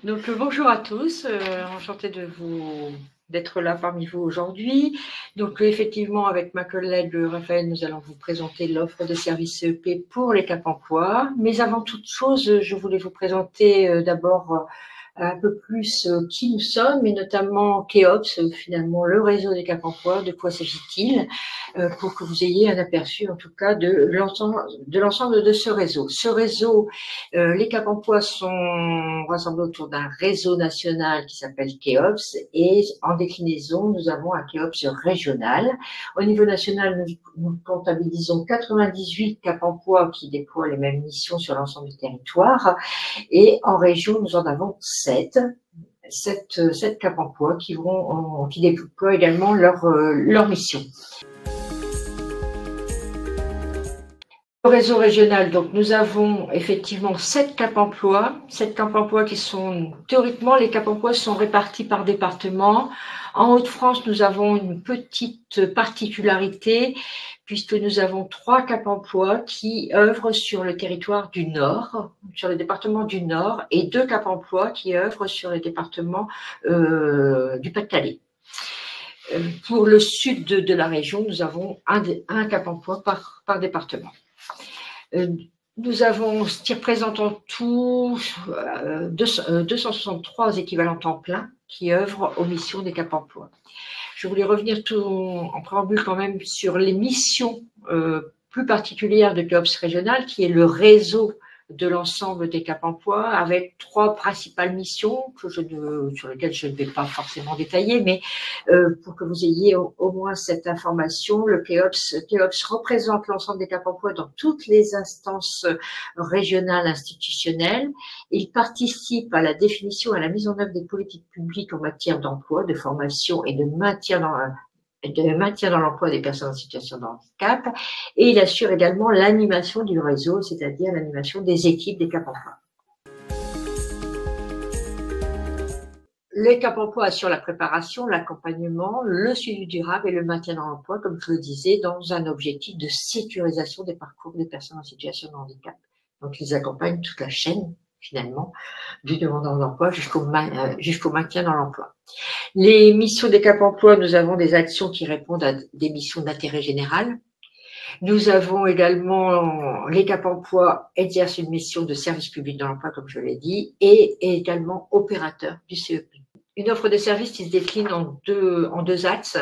Donc bonjour à tous, enchantée d'être là parmi vous aujourd'hui. Donc effectivement, avec ma collègue Raphaël, nous allons vous présenter l'offre de services CEP pour les Cap Emploi. Mais avant toute chose, je voulais vous présenter d'abord un peu plus qui nous sommes, et notamment Keops, finalement le réseau des Cap Emploi. De quoi s'agit-il, pour que vous ayez un aperçu en tout cas de l'ensemble de ce réseau. Ce réseau, les Cap Emploi sont rassemblés autour d'un réseau national qui s'appelle Keops, et en déclinaison, nous avons un Keops régional. Au niveau national, nous comptabilisons 98 Cap Emploi qui déploient les mêmes missions sur l'ensemble du territoire, et en région, nous en avons 7 Cap Emploi qui déploient également leur mission. Le réseau régional, donc nous avons effectivement 7 Cap Emploi, 7 Cap Emploi qui sont, théoriquement, les Cap Emploi sont répartis par département. En Hauts-de-France, nous avons une petite particularité, puisque nous avons 3 Cap Emploi qui œuvrent sur le territoire du Nord, sur le département du Nord, et 2 Cap Emploi qui œuvrent sur le département du Pas-de-Calais. Pour le sud de la région, nous avons un Cap Emploi par département. Nous avons, ce qui représente en tout 263 équivalents temps plein qui œuvrent aux missions des Cap Emploi. Je voulais revenir en préambule quand même sur les missions plus particulières de Keops régional, qui est le réseau de l'ensemble des Cap Emploi, avec 3 principales missions sur lesquelles je ne vais pas forcément détailler, mais pour que vous ayez au moins cette information. Le Keops représente l'ensemble des Cap Emploi dans toutes les instances régionales institutionnelles. Il participe à la définition et à la mise en œuvre des politiques publiques en matière d'emploi, de formation et de maintien dans l'emploi des personnes en situation de handicap, et il assure également l'animation du réseau, c'est-à-dire l'animation des équipes des Cap Emploi. Les Cap Emploi assurent la préparation, l'accompagnement, le suivi durable et le maintien dans l'emploi, comme je le disais, dans un objectif de sécurisation des parcours des personnes en situation de handicap. Donc, ils accompagnent toute la chaîne, finalement, du demandeur d'emploi jusqu'au maintien dans l'emploi. Les missions des Cap Emploi, nous avons des actions qui répondent à des missions d'intérêt général. Nous avons également, les Cap Emploi exercent une mission de service public dans l'emploi, comme je l'ai dit, et également opérateur du CEP. Une offre de service qui se décline en deux axes.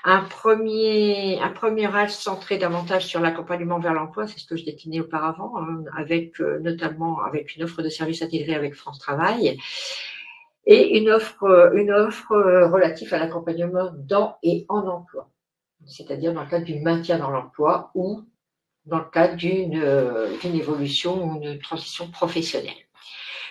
Un premier axe centré davantage sur l'accompagnement vers l'emploi, c'est ce que je déclinais auparavant, notamment avec une offre de service intégrée avec France Travail, et une offre relative à l'accompagnement dans et en emploi, c'est-à-dire dans le cadre du maintien dans l'emploi ou dans le cadre d'une évolution ou d'une transition professionnelle.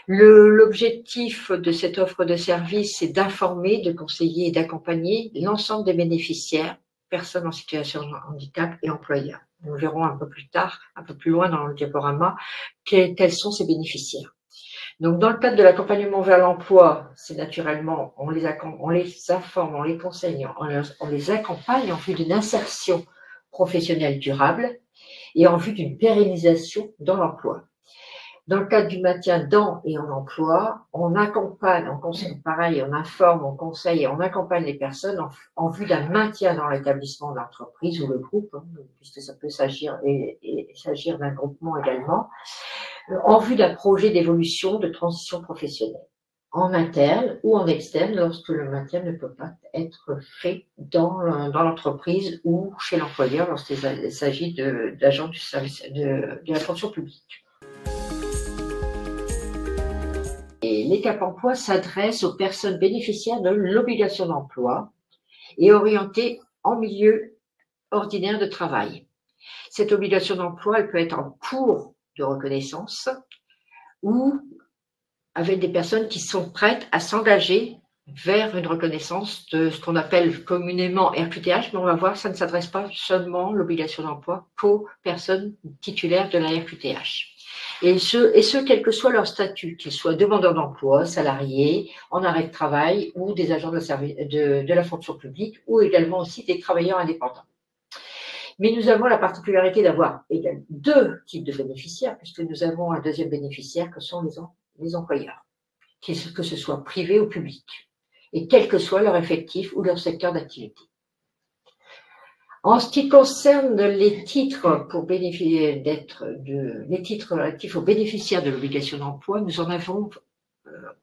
L'objectif de cette offre de service, c'est d'informer, de conseiller et d'accompagner l'ensemble des bénéficiaires, personnes en situation de handicap et employeurs. Nous verrons un peu plus tard, un peu plus loin dans le diaporama, quels sont ces bénéficiaires. Donc, dans le cadre de l'accompagnement vers l'emploi, c'est naturellement, on les informe, on les conseille, on les accompagne en vue d'une insertion professionnelle durable et en vue d'une pérennisation dans l'emploi. Dans le cadre du maintien dans et en emploi, on accompagne, on conseille, pareil, on informe, on conseille et on accompagne les personnes en vue d'un maintien dans l'établissement de l'entreprise ou le groupe, puisque ça peut s'agir d'un groupement également, en vue d'un projet d'évolution, de transition professionnelle, en interne ou en externe, lorsque le maintien ne peut pas être fait dans l'entreprise ou chez l'employeur, lorsqu'il s'agit d'agents du service de la fonction publique. Et les Cap Emploi s'adressent aux personnes bénéficiaires de l'obligation d'emploi et orientées en milieu ordinaire de travail. Cette obligation d'emploi, elle peut être en cours de reconnaissance ou avec des personnes qui sont prêtes à s'engager vers une reconnaissance de ce qu'on appelle communément RQTH, mais on va voir, ça ne s'adresse pas seulement l'obligation d'emploi qu'aux personnes titulaires de la RQTH. Et ce, quel que soit leur statut, qu'ils soient demandeurs d'emploi, salariés, en arrêt de travail ou des agents de la fonction publique ou également aussi des travailleurs indépendants. Mais nous avons la particularité d'avoir également 2 types de bénéficiaires, puisque nous avons un deuxième bénéficiaire que sont les employeurs, que ce soit privé ou public, et quel que soit leur effectif ou leur secteur d'activité. En ce qui concerne les titres pour bénéficier les titres relatifs aux bénéficiaires de l'obligation d'emploi, nous en avons,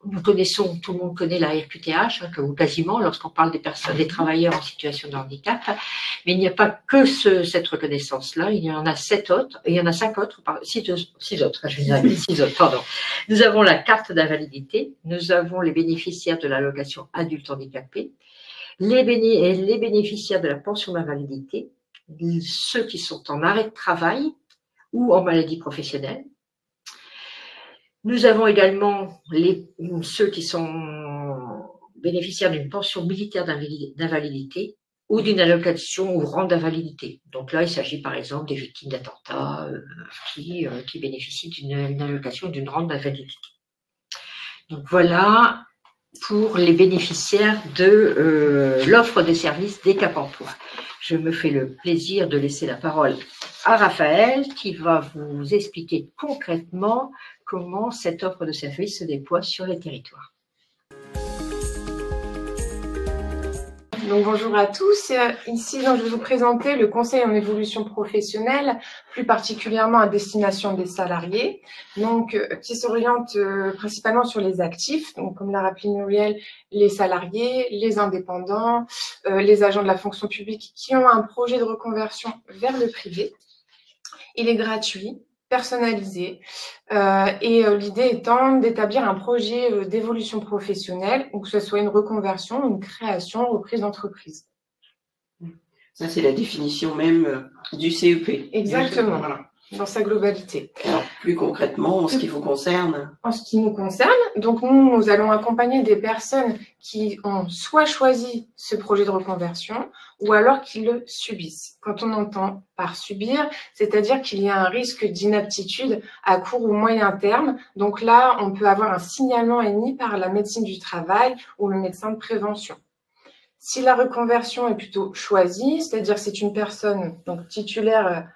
nous connaissons, tout le monde connaît la RQTH, ou quasiment, lorsqu'on parle des personnes, des travailleurs en situation de handicap, mais il n'y a pas que cette reconnaissance-là, il y en a 5 autres, pardon. Nous avons la carte d'invalidité, nous avons les bénéficiaires de l'allocation adulte handicapé, les bénéficiaires de la pension d'invalidité, ceux qui sont en arrêt de travail ou en maladie professionnelle. Nous avons également ceux qui sont bénéficiaires d'une pension militaire d'invalidité ou d'une allocation ou rente d'invalidité. Donc là, il s'agit par exemple des victimes d'attentats qui bénéficient d'une allocation ou d'une rente d'invalidité. Donc voilà pour les bénéficiaires de l'offre de services des Cap Emploi. Je me fais le plaisir de laisser la parole à Raphaël qui va vous expliquer concrètement comment cette offre de services se déploie sur les territoires. Donc, bonjour à tous. Ici, je vais vous présenter le conseil en évolution professionnelle, plus particulièrement à destination des salariés, donc qui s'oriente principalement sur les actifs, donc comme l'a rappelé Muriel, les salariés, les indépendants, les agents de la fonction publique qui ont un projet de reconversion vers le privé. Il est gratuit, personnalisé, et l'idée étant d'établir un projet d'évolution professionnelle, ou que ce soit une reconversion, une création, reprise d'entreprise. Ça, c'est la définition même du CEP. Exactement, voilà, dans sa globalité. Alors, plus concrètement, en ce qui vous concerne? En ce qui nous concerne, donc nous allons accompagner des personnes qui ont soit choisi ce projet de reconversion, ou alors qui le subissent. Quand on entend par subir, c'est-à-dire qu'il y a un risque d'inaptitude à court ou moyen terme. Donc là, on peut avoir un signalement émis par la médecine du travail ou le médecin de prévention. Si la reconversion est plutôt choisie, c'est-à-dire que c'est une personne donc, titulaire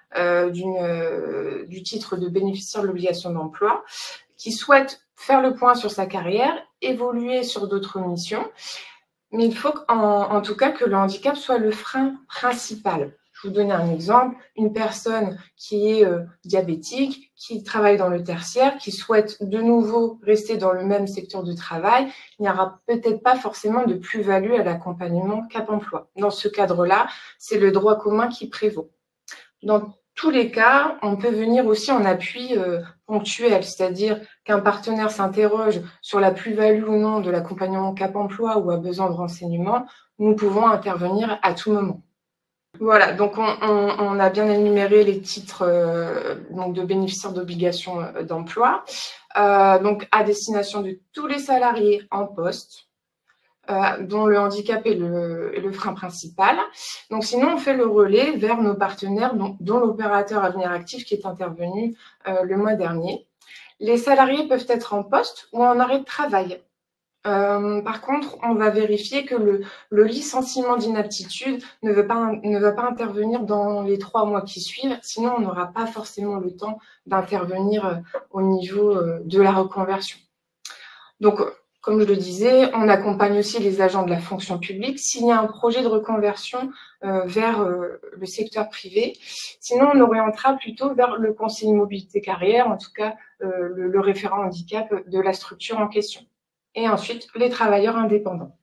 du titre de bénéficiaire de l'obligation d'emploi, qui souhaite faire le point sur sa carrière, évoluer sur d'autres missions, mais il faut en tout cas que le handicap soit le frein principal. Je vais vous donner un exemple, une personne qui est diabétique, qui travaille dans le tertiaire, qui souhaite de nouveau rester dans le même secteur de travail, il n'y aura peut-être pas forcément de plus-value à l'accompagnement Cap Emploi. Dans ce cadre-là, c'est le droit commun qui prévaut. Dans tous les cas, on peut venir aussi en appui ponctuel, c'est-à-dire qu'un partenaire s'interroge sur la plus-value ou non de l'accompagnement Cap Emploi ou a besoin de renseignements, nous pouvons intervenir à tout moment. Voilà, donc on a bien énuméré les titres donc de bénéficiaires d'obligation d'emploi, donc à destination de tous les salariés en poste, dont le handicap est le frein principal. Donc sinon, on fait le relais vers nos partenaires, dont l'opérateur Avenir Actif qui est intervenu le mois dernier. Les salariés peuvent être en poste ou en arrêt de travail. Par contre, on va vérifier que le licenciement d'inaptitude ne va pas intervenir dans les 3 mois qui suivent, sinon on n'aura pas forcément le temps d'intervenir au niveau de la reconversion. Donc, comme je le disais, on accompagne aussi les agents de la fonction publique s'il y a un projet de reconversion vers le secteur privé. Sinon, on orientera plutôt vers le conseiller mobilité carrière, en tout cas le référent handicap de la structure en question. Et ensuite, les travailleurs indépendants.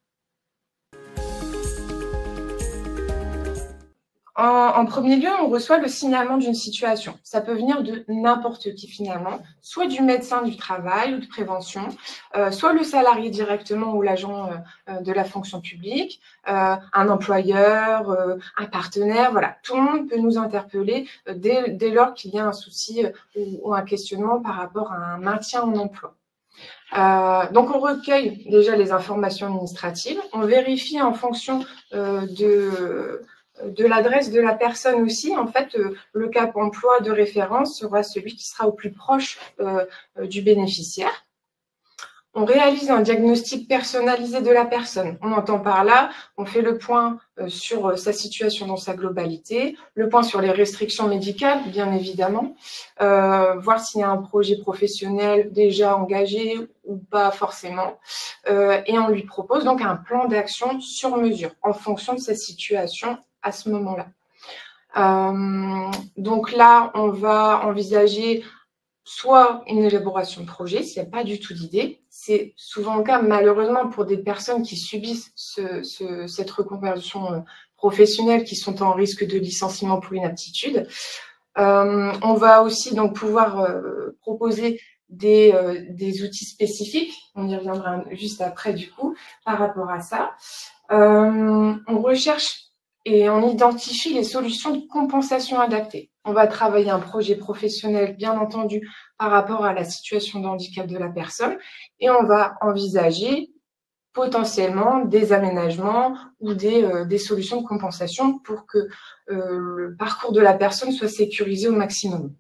En premier lieu, on reçoit le signalement d'une situation. Ça peut venir de n'importe qui finalement, soit du médecin du travail ou de prévention, soit le salarié directement ou l'agent de la fonction publique, un employeur, un partenaire, voilà. Tout le monde peut nous interpeller dès lors qu'il y a un souci ou un questionnement par rapport à un maintien en emploi. Donc on recueille déjà les informations administratives, on vérifie en fonction de l'adresse de la personne aussi. En fait, le Cap Emploi de référence sera celui qui sera au plus proche du bénéficiaire. On réalise un diagnostic personnalisé de la personne. On entend par là, on fait le point sur sa situation dans sa globalité, le point sur les restrictions médicales, bien évidemment, voir s'il y a un projet professionnel déjà engagé ou pas forcément. Et on lui propose donc un plan d'action sur mesure en fonction de sa situation à ce moment-là. Donc là, on va envisager soit une élaboration de projet, s'il n'y a pas du tout d'idée. C'est souvent le cas, malheureusement, pour des personnes qui subissent cette reconversion professionnelle, qui sont en risque de licenciement pour inaptitude. On va aussi donc pouvoir proposer des outils spécifiques. On y reviendra juste après, du coup, par rapport à ça. On recherche et on identifie les solutions de compensation adaptées. On va travailler un projet professionnel, bien entendu, par rapport à la situation de handicap de la personne, et on va envisager potentiellement des aménagements ou des solutions de compensation pour que le parcours de la personne soit sécurisé au maximum.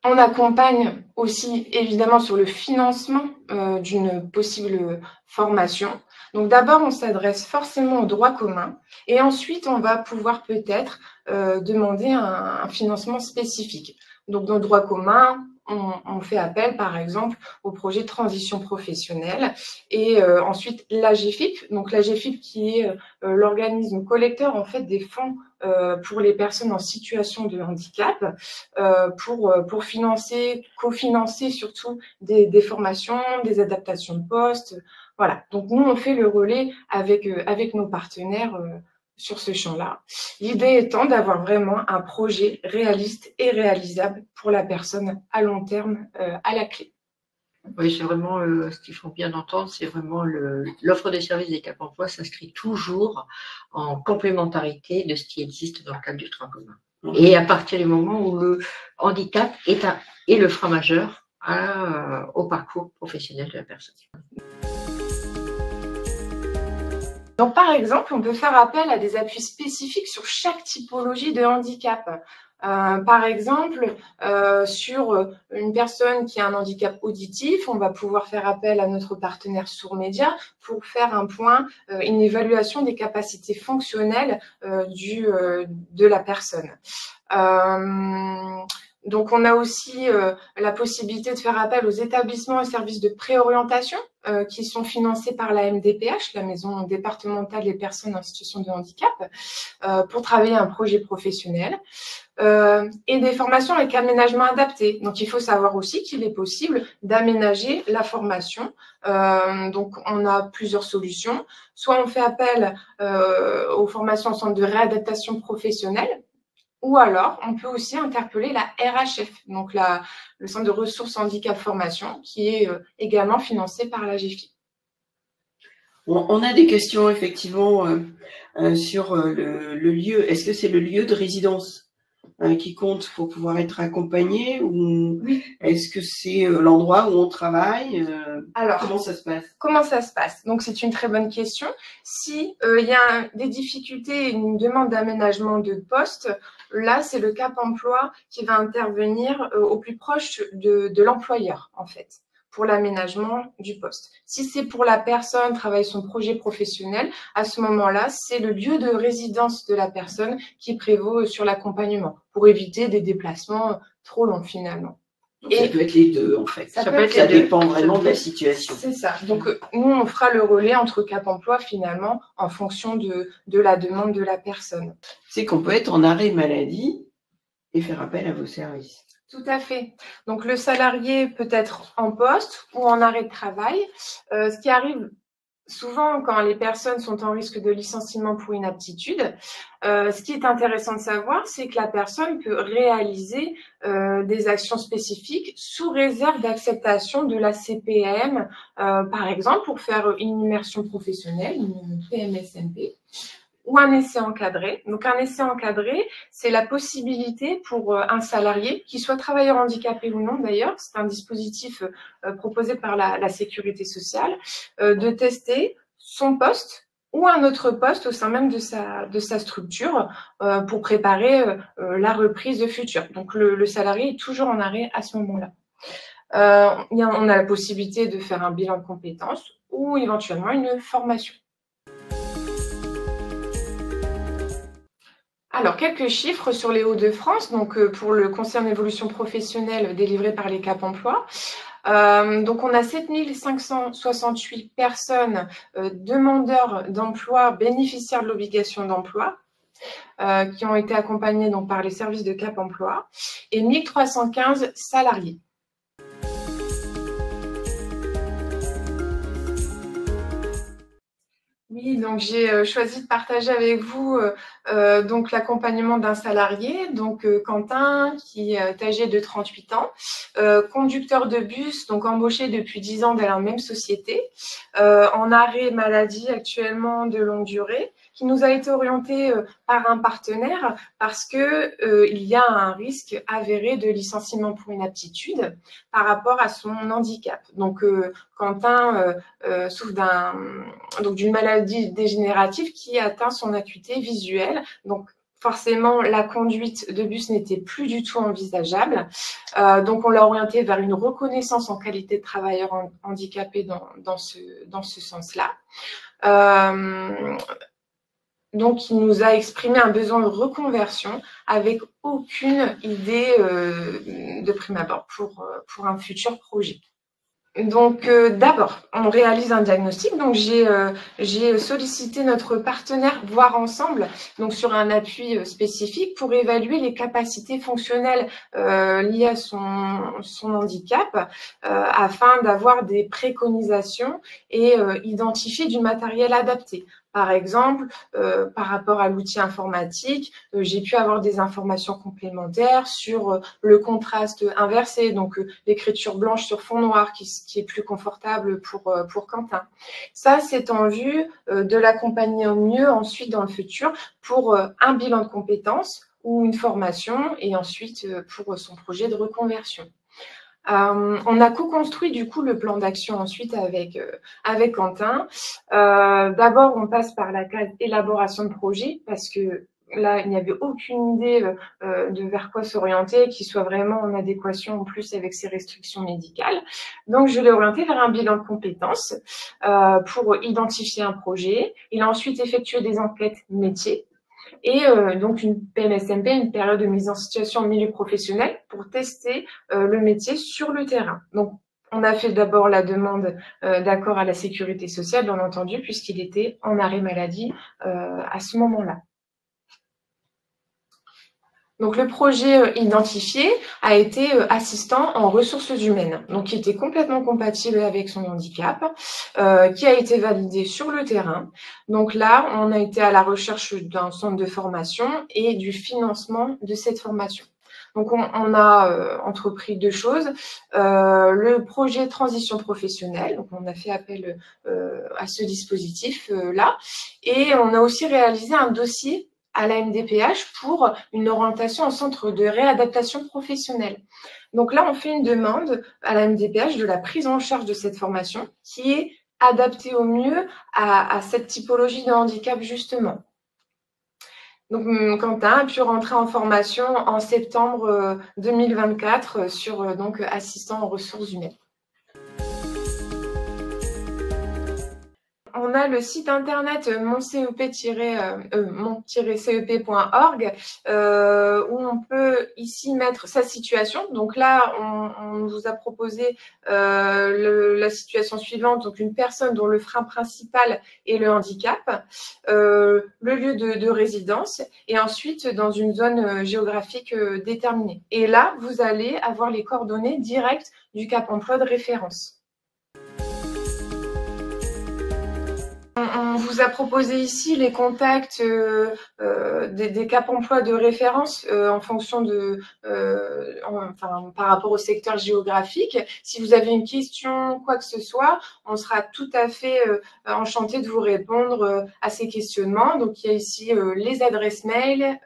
On accompagne aussi évidemment sur le financement d'une possible formation. Donc d'abord, on s'adresse forcément au droit commun et ensuite, on va pouvoir peut-être demander un financement spécifique. Donc dans le droit commun, on fait appel par exemple au projet de transition professionnelle et ensuite l'AGEFIP. Donc l'AGEFIP qui est l'organisme collecteur en fait des fonds pour les personnes en situation de handicap pour financer, cofinancer surtout des formations, des adaptations de postes. Voilà, donc nous, on fait le relais avec nos partenaires sur ce champ-là. L'idée étant d'avoir vraiment un projet réaliste et réalisable pour la personne à long terme à la clé. Oui, c'est vraiment ce qu'il faut bien entendre, c'est vraiment l'offre de services des Cap Emploi s'inscrit toujours en complémentarité de ce qui existe dans le cadre du droit commun. Et à partir du moment où le handicap est le frein majeur au parcours professionnel de la personne. Donc, par exemple, on peut faire appel à des appuis spécifiques sur chaque typologie de handicap. Par exemple, sur une personne qui a un handicap auditif, on va pouvoir faire appel à notre partenaire Sourds-Média pour faire un point, une évaluation des capacités fonctionnelles de la personne. Donc, on a aussi la possibilité de faire appel aux établissements et services de préorientation qui sont financés par la MDPH, la Maison départementale des personnes en situation de handicap, pour travailler un projet professionnel. Et des formations avec aménagement adapté. Donc, il faut savoir aussi qu'il est possible d'aménager la formation. Donc, on a plusieurs solutions. Soit on fait appel aux formations en centre de réadaptation professionnelle, ou alors, on peut aussi interpeller la RHF, donc le Centre de ressources handicap formation, qui est également financé par la GFI. On a des questions effectivement sur le lieu. Est-ce que c'est le lieu de résidence qui compte pour pouvoir être accompagné ou est-ce que c'est l'endroit où on travaille Alors, comment ça se passe? Comment ça se passe? Donc, c'est une très bonne question. Si il y a des difficultés et une demande d'aménagement de poste, là, c'est le Cap Emploi qui va intervenir au plus proche de l'employeur, en fait, pour l'aménagement du poste. Si c'est pour la personne, travailler son projet professionnel, à ce moment-là, c'est le lieu de résidence de la personne qui prévaut sur l'accompagnement pour éviter des déplacements trop longs finalement. Donc, ça peut être les deux en fait. Ça dépend vraiment de la situation. C'est ça. Donc nous, on fera le relais entre Cap Emploi finalement en fonction de la demande de la personne. C'est qu'on peut être en arrêt maladie et faire appel à vos services. Tout à fait. Donc, le salarié peut être en poste ou en arrêt de travail. Ce qui arrive souvent quand les personnes sont en risque de licenciement pour inaptitude, ce qui est intéressant de savoir, c'est que la personne peut réaliser des actions spécifiques sous réserve d'acceptation de la CPAM, par exemple, pour faire une immersion professionnelle, une PMSMP. Ou un essai encadré. Donc, un essai encadré, c'est la possibilité pour un salarié, qui soit travailleur handicapé ou non d'ailleurs, c'est un dispositif proposé par la Sécurité sociale, de tester son poste ou un autre poste au sein même de sa structure pour préparer la reprise future. Donc, le salarié est toujours en arrêt à ce moment-là. On a la possibilité de faire un bilan de compétences ou éventuellement une formation. Alors, quelques chiffres sur les Hauts-de-France, donc pour le conseil en évolution professionnelle délivré par les Cap Emploi. Donc, on a 7568 personnes demandeurs d'emploi, bénéficiaires de l'obligation d'emploi, qui ont été accompagnées donc, par les services de Cap Emploi, et 1315 salariés. Oui, donc j'ai choisi de partager avec vous donc l'accompagnement d'un salarié, donc Quentin, qui est âgé de 38 ans, conducteur de bus, donc embauché depuis 10 ans dans la même société, en arrêt maladie actuellement de longue durée, qui nous a été orienté par un partenaire parce que il y a un risque avéré de licenciement pour inaptitude par rapport à son handicap. Donc Quentin souffre d'une maladie dégénérative qui atteint son acuité visuelle. Donc forcément, la conduite de bus n'était plus du tout envisageable. Donc on l'a orienté vers une reconnaissance en qualité de travailleur handicapé dans ce sens-là. Donc, il nous a exprimé un besoin de reconversion avec aucune idée de prime abord pour un futur projet. Donc, d'abord, on réalise un diagnostic. Donc, j'ai sollicité notre partenaire Voir Ensemble, donc sur un appui spécifique pour évaluer les capacités fonctionnelles liées à son handicap afin d'avoir des préconisations et identifier du matériel adapté. Par exemple, par rapport à l'outil informatique, j'ai pu avoir des informations complémentaires sur le contraste inversé, donc l'écriture blanche sur fond noir qui est plus confortable pour Quentin. Ça, c'est en vue de l'accompagner au mieux ensuite dans le futur pour un bilan de compétences ou une formation et ensuite pour son projet de reconversion. On a co-construit du coup le plan d'action ensuite avec Quentin. D'abord, on passe par la case élaboration de projet parce que là, il n'y avait aucune idée de vers quoi s'orienter, qui soit vraiment en adéquation en plus avec ses restrictions médicales. Donc, je l'ai orienté vers un bilan de compétences pour identifier un projet. Il a ensuite effectué des enquêtes métiers. Et donc une PMSMP, une période de mise en situation au milieu professionnel pour tester le métier sur le terrain. Donc, on a fait d'abord la demande d'accord à la sécurité sociale, bien entendu, puisqu'il était en arrêt maladie à ce moment-là. Donc, le projet identifié a été assistant en ressources humaines, donc qui était complètement compatible avec son handicap, qui a été validé sur le terrain. Donc là, on a été à la recherche d'un centre de formation et du financement de cette formation. Donc, on a entrepris deux choses. Le projet transition professionnelle, donc on a fait appel à ce dispositif-là, et on a aussi réalisé un dossier à la MDPH pour une orientation en centre de réadaptation professionnelle. Donc là, on fait une demande à la MDPH de la prise en charge de cette formation qui est adaptée au mieux à cette typologie de handicap justement. Donc, Quentin a pu rentrer en formation en septembre 2024 sur donc assistant en ressources humaines. On a le site internet mon-cep.org où on peut ici mettre sa situation. Donc là, on vous a proposé la situation suivante, donc une personne dont le frein principal est le handicap, le lieu de résidence et ensuite dans une zone géographique déterminée. Et là, vous allez avoir les coordonnées directes du Cap Emploi de référence. On vous a proposé ici les contacts des Cap Emploi de référence en fonction par rapport au secteur géographique. Si vous avez une question, quoi que ce soit, on sera tout à fait enchanté de vous répondre à ces questionnements. Donc, il y a ici les adresses mail,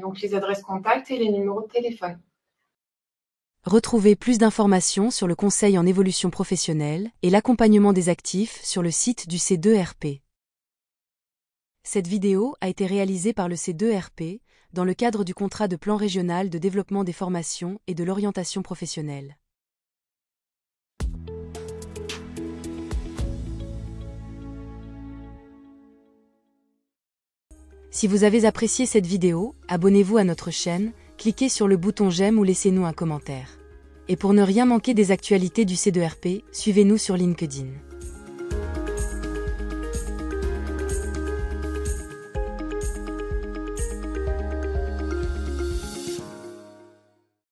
donc les adresses contacts et les numéros de téléphone. Retrouvez plus d'informations sur le conseil en évolution professionnelle et l'accompagnement des actifs sur le site du C2RP. Cette vidéo a été réalisée par le C2RP dans le cadre du contrat de plan régional de développement des formations et de l'orientation professionnelle. Si vous avez apprécié cette vidéo, abonnez-vous à notre chaîne, cliquez sur le bouton j'aime ou laissez-nous un commentaire. Et pour ne rien manquer des actualités du C2RP, suivez-nous sur LinkedIn.